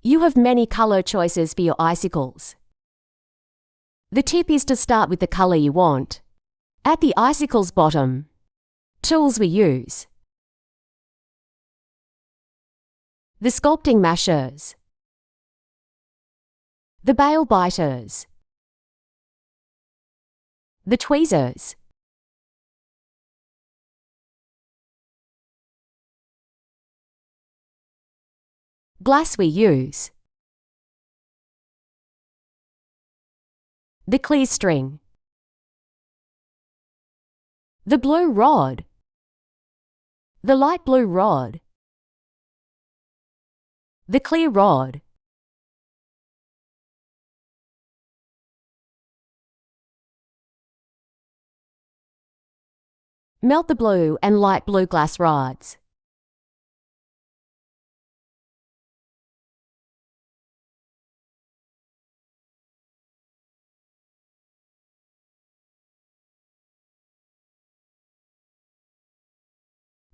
You have many color choices for your icicles. The tip is to start with the color you want. At the icicle's bottom, tools we use: the sculpting mashers, the bail biters, the tweezers, glass we use, the clear string, the blue rod, the light blue rod, the clear rod, melt the blue and light blue glass rods.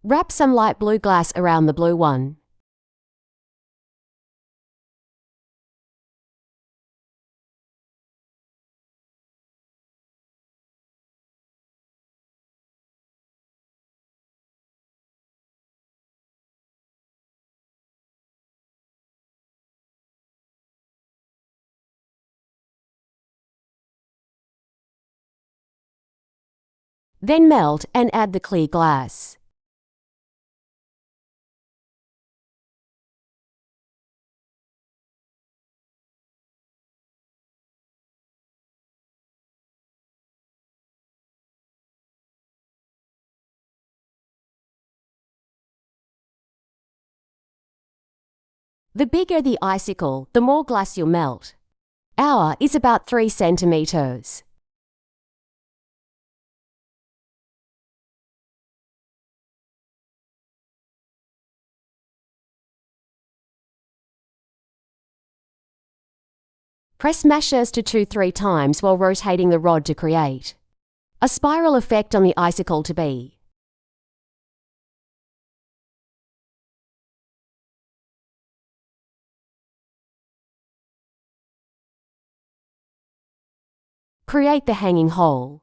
Wrap some light blue glass around the blue one. Then melt and add the clear glass. The bigger the icicle, the more glass you'll melt. Ours is about 3 centimeters. Press mashers to 2-3 times while rotating the rod to create a spiral effect on the icicle to be. Create the hanging hole.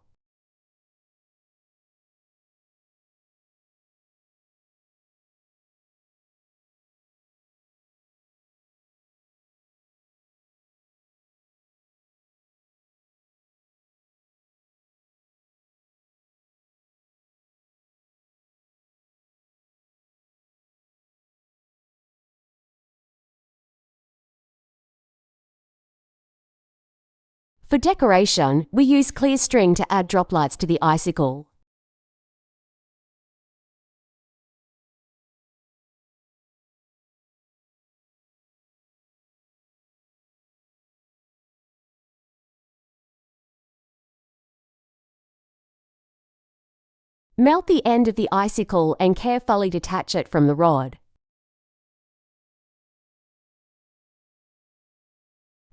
For decoration, we use clear string to add droplets to the icicle. Melt the end of the icicle and carefully detach it from the rod.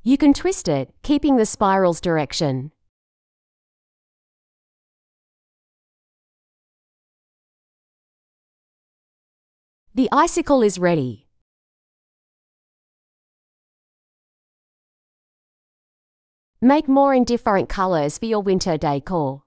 You can twist it, keeping the spiral's direction. The icicle is ready. Make more in different colors for your winter decor.